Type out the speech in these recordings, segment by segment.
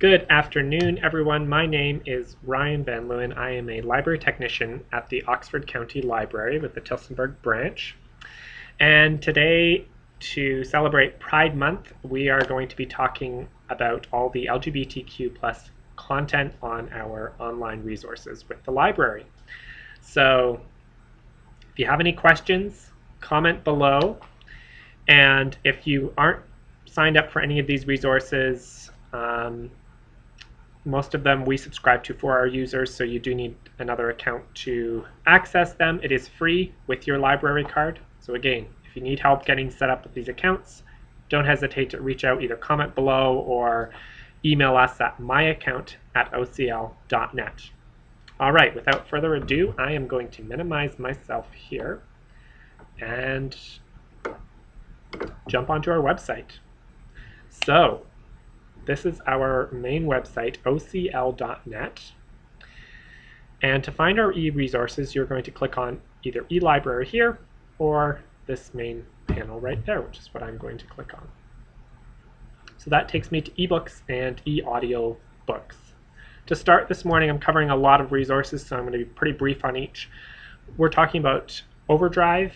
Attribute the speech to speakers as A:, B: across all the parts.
A: Good afternoon, everyone. My name is Ryan Van Leeuwen. I am a library technician at the Oxford County Library with the Tillsonburg branch. And today, to celebrate Pride Month, we are going to be talking about all the LGBTQ plus content on our online resources with the library. So if you have any questions, comment below. And if you aren't signed up for any of these resources, most of them we subscribe to for our users, so you do need another account to access them. It is free with your library card. So again, if you need help getting set up with these accounts, don't hesitate to reach out, either comment below or email us at myaccount@ocl.net. All right, without further ado, I am going to minimize myself here and jump onto our website. So this is our main website, ocl.net. And to find our e-resources, you're going to click on either eLibrary here or this main panel right there, which is what I'm going to click on. So that takes me to ebooks and e-audio books. To start this morning, I'm covering a lot of resources, so I'm going to be pretty brief on each. We're talking about Overdrive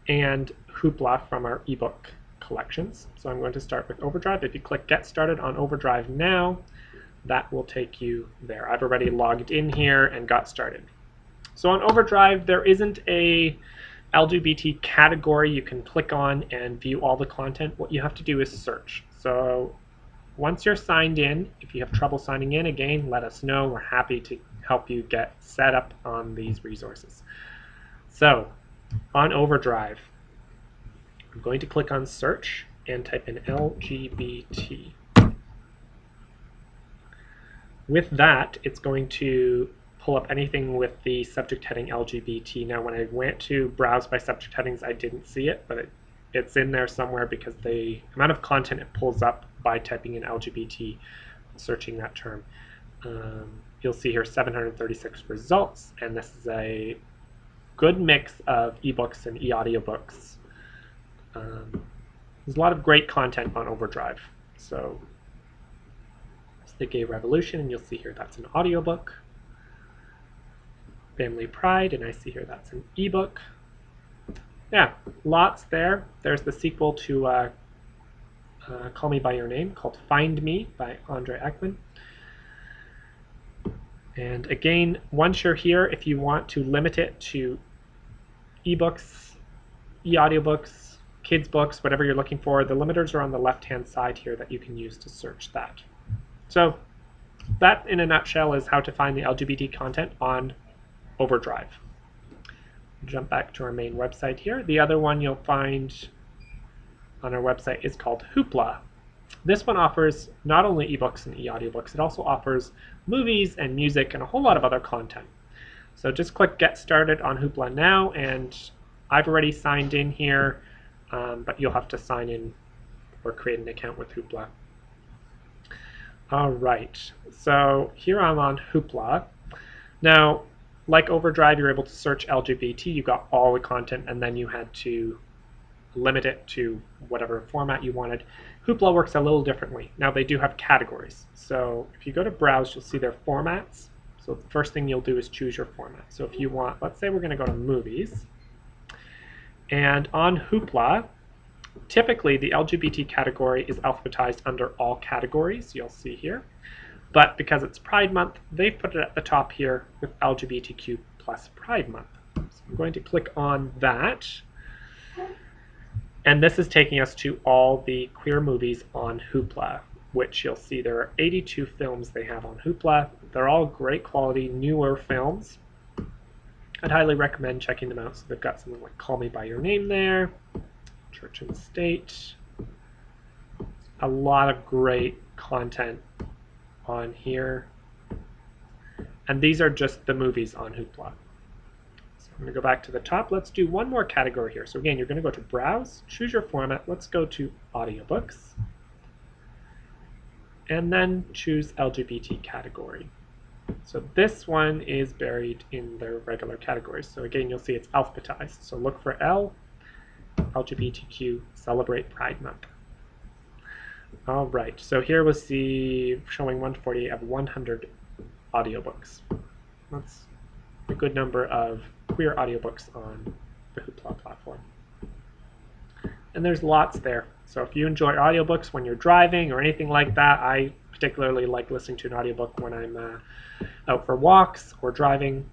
A: and Hoopla from our ebook collections. So I'm going to start with Overdrive. If you click Get Started on Overdrive now, that will take you there. I've already logged in here and got started. So on Overdrive, there isn't a LGBT category you can click on and view all the content. What you have to do is search. So once you're signed in, if you have trouble signing in, again, let us know. We're happy to help you get set up on these resources. So on Overdrive, I'm going to click on search and type in LGBT. With that, it's going to pull up anything with the subject heading LGBT. Now, when I went to browse by subject headings, I didn't see it, but it's in there somewhere because the amount of content it pulls up by typing in LGBT, searching that term. You'll see here 736 results, and this is a good mix of ebooks and e-audiobooks. There's a lot of great content on Overdrive. So it's the Gay Revolution, and you'll see here that's an audiobook. Family Pride, and I see here that's an ebook. Yeah, lots there. There's the sequel to Call Me By Your Name, called Find Me by Andre Ekman. And again, once you're here, if you want to limit it to ebooks, e-audiobooks, kids books, whatever you're looking for, the limiters are on the left-hand side here that you can use to search that. So that, in a nutshell, is how to find the LGBT content on Overdrive. Jump back to our main website here. The other one you'll find on our website is called Hoopla. This one offers not only ebooks and e-audiobooks, it also offers movies and music and a whole lot of other content. So just click Get Started on Hoopla now, and I've already signed in here, but you'll have to sign in or create an account with Hoopla. All right, so here I'm on Hoopla. Now, like Overdrive, you're able to search LGBT. You got all the content, and then you had to limit it to whatever format you wanted. Hoopla works a little differently. Now, they do have categories. So if you go to Browse, you'll see their formats. So the first thing you'll do is choose your format. So if you want, let's say we're going to go to movies. And on Hoopla, typically the LGBT category is alphabetized under all categories, you'll see here. But because it's Pride Month, they've put it at the top here with LGBTQ plus Pride Month. So I'm going to click on that. And this is taking us to all the queer movies on Hoopla, which you'll see there are 82 films they have on Hoopla. They're all great quality, newer films. I'd highly recommend checking them out. So they've got something like Call Me By Your Name there, Church and State. A lot of great content on here. And these are just the movies on Hoopla. So I'm going to go back to the top. Let's do one more category here. So again, you're going to go to Browse, choose your format. Let's go to Audiobooks. And then choose LGBT category. So this one is buried in their regular categories. So again, you'll see it's alphabetized. So look for L, LGBTQ, Celebrate Pride Month. All right, so here was the showing 140 of 100 audiobooks. That's a good number of queer audiobooks on the Hoopla platform. And there's lots there. So if you enjoy audiobooks when you're driving or anything like that, I particularly like listening to an audiobook when I'm out for walks or driving.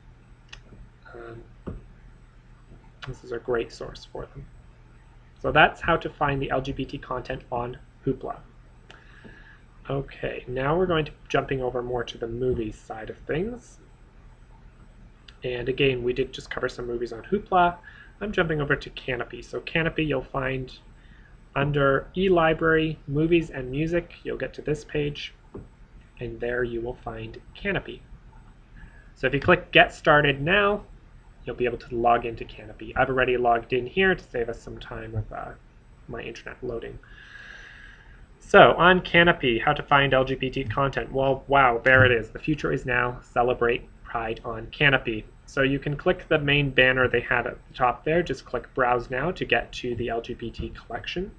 A: This is a great source for them. So that's how to find the LGBT content on Hoopla. Okay, now we're going to jumping over more to the movies side of things. And again, we did just cover some movies on Hoopla. I'm jumping over to Canopy. So Canopy, you'll find under eLibrary, Movies and Music, you'll get to this page, and there you will find Canopy. So if you click Get Started Now, you'll be able to log into Canopy. I've already logged in here to save us some time with my internet loading. So on Canopy, how to find LGBT content. Well, wow, there it is. The future is now. Celebrate Pride on Canopy. So you can click the main banner they had at the top there. Just click Browse Now to get to the LGBT collection.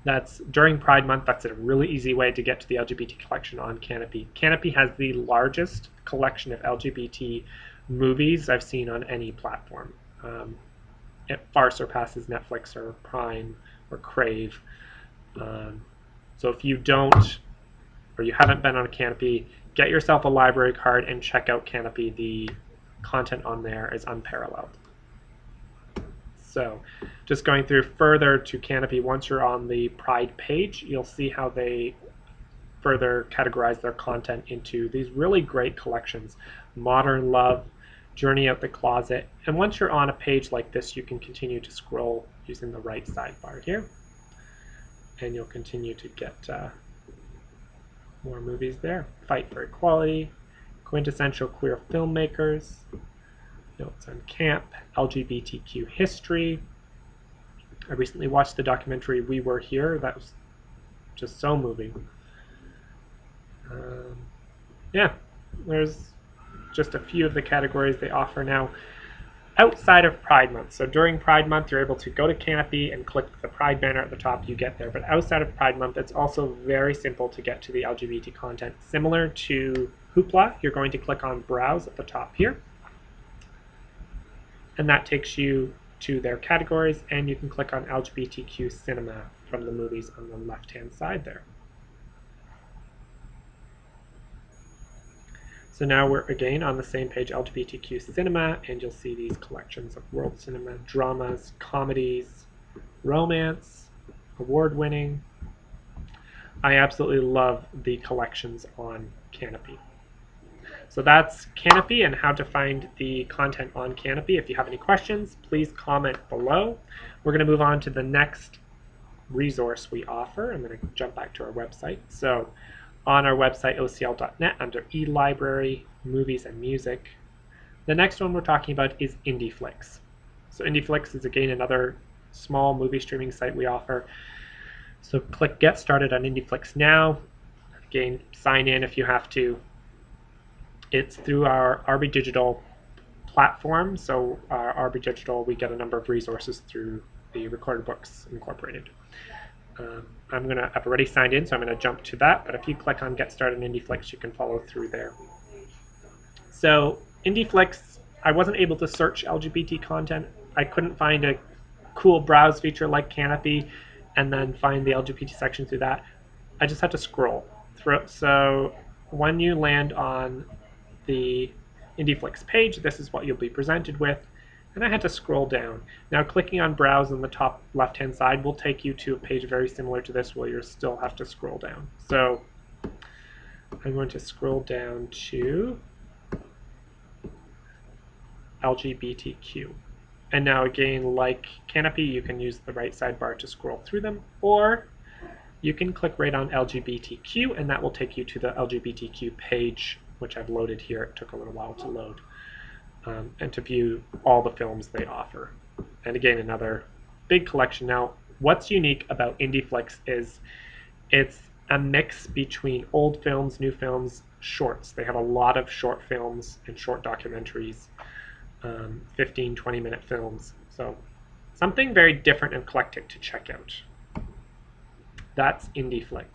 A: That's during Pride Month. That's a really easy way to get to the LGBT collection on Canopy. Canopy has the largest collection of LGBT movies I've seen on any platform. It far surpasses Netflix or Prime or Crave. So if you don't, or you haven't been on Canopy, get yourself a library card and check out Canopy. The content on there is unparalleled. So just going through further to Canopy, once you're on the Pride page, you'll see how they further categorize their content into these really great collections. Modern Love, Journey Out the Closet. And once you're on a page like this, you can continue to scroll using the right sidebar here. And you'll continue to get more movies there. Fight for Equality, Quintessential Queer Filmmakers, Notes on Camp, LGBTQ History. I recently watched the documentary We Were Here. That was just so moving. Yeah, there's just a few of the categories they offer now outside of Pride Month. So during Pride Month, you're able to go to Canopy and click the Pride banner at the top, you get there. But outside of Pride Month, it's also very simple to get to the LGBT content. Similar to Hoopla, you're going to click on Browse at the top here. And that takes you to their categories, and you can click on LGBTQ cinema from the movies on the left-hand side there. So now we're again on the same page, LGBTQ cinema, and you'll see these collections of world cinema, dramas, comedies, romance, award-winning. I absolutely love the collections on Canopy. So that's Canopy and how to find the content on Canopy. If you have any questions, please comment below. We're going to move on to the next resource we offer. I'm going to jump back to our website. So on our website, OCL.net, under eLibrary, Movies and Music, the next one we're talking about is Indieflix. So Indieflix is, again, another small movie streaming site we offer. So click Get Started on Indieflix now. Again, sign in if you have to. It's through our RB Digital platform. So RB Digital, we get a number of resources through the Recorded Books Incorporated. I've already signed in, so I'm going to jump to that. But if you click on Get Started in Indieflix, you can follow through there. So Indieflix, I wasn't able to search LGBT content. I couldn't find a cool browse feature like Canopy and then find the LGBT section through that. I just had to scroll through. So when you land on the Indieflix page, this is what you'll be presented with. And I had to scroll down. Now clicking on Browse on the top left-hand side will take you to a page very similar to this where you'll still have to scroll down. So I'm going to scroll down to LGBTQ. And now again, like Canopy, you can use the right sidebar to scroll through them, or you can click right on LGBTQ and that will take you to the LGBTQ page, which I've loaded here. It took a little while to load. And to view all the films they offer. And again, another big collection. Now, what's unique about Indieflix is it's a mix between old films, new films, shorts. They have a lot of short films and short documentaries, 15, 20-minute films. So something very different and eclectic to check out. That's Indieflix.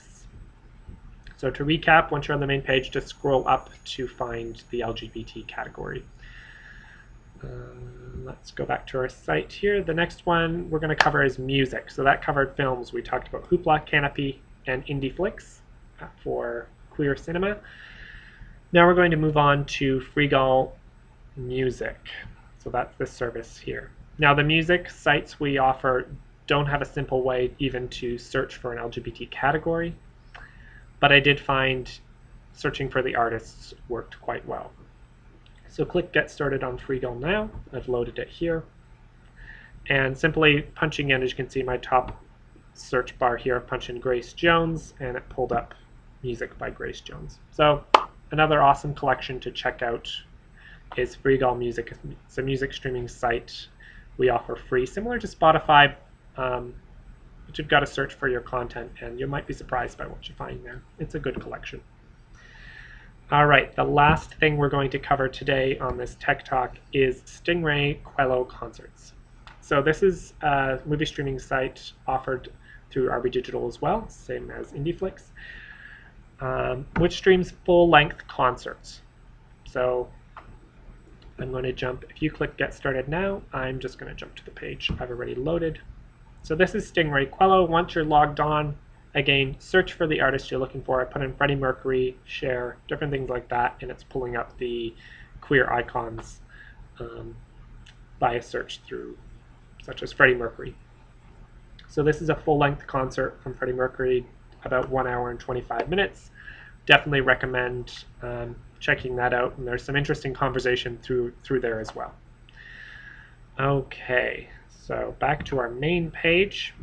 A: So to recap, once you're on the main page, just scroll up to find the LGBT category. Let's go back to our site here. The next one we're going to cover is music. So that covered films. We talked about Hoopla, Canopy, and Indieflix for queer cinema. Now we're going to move on to Freegal Music. So that's this service here. Now the music sites we offer don't have a simple way even to search for an LGBT category, but I did find searching for the artists worked quite well. So click Get Started on Freegal now. I've loaded it here. And simply punching in, as you can see, my top search bar here, punch in Grace Jones, and it pulled up music by Grace Jones. So another awesome collection to check out is Freegal Music. It's a music streaming site we offer free, similar to Spotify, but you've got to search for your content, and you might be surprised by what you find there. It's a good collection. All right, the last thing we're going to cover today on this Tech Talk is Stingray Quello Concerts. So this is a movie streaming site offered through RB Digital as well, same as Indieflix, which streams full-length concerts. So I'm going to jump, if you click Get Started Now, I'm just going to jump to the page I've already loaded. So this is Stingray Quello. Once you're logged on, again, search for the artist you're looking for. I put in Freddie Mercury, Cher, different things like that, and it's pulling up the queer icons by a search through, such as Freddie Mercury. So this is a full-length concert from Freddie Mercury, about 1 hour and 25 minutes. Definitely recommend checking that out, and there's some interesting conversation through there as well. Okay, so back to our main page.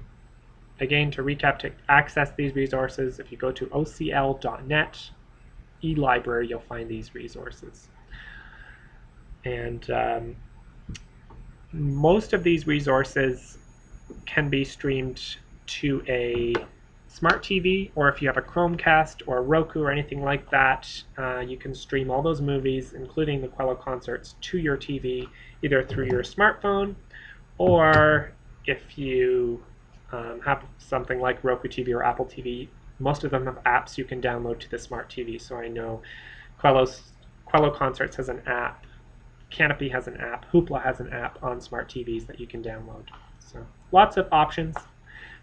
A: Again, to recap, to access these resources, if you go to ocl.net, eLibrary, you'll find these resources. And most of these resources can be streamed to a smart TV, or if you have a Chromecast or a Roku or anything like that, you can stream all those movies, including the Quello concerts, to your TV, either through your smartphone, or if you have something like Roku TV or Apple TV, most of them have apps you can download to the smart TV. So I know Quello Concerts has an app, Canopy has an app, Hoopla has an app on smart TVs that you can download. So lots of options.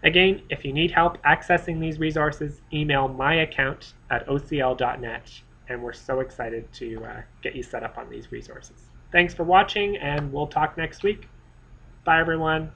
A: Again, if you need help accessing these resources, email my account at ocl.net, and we're so excited to get you set up on these resources. Thanks for watching, and we'll talk next week. Bye, everyone.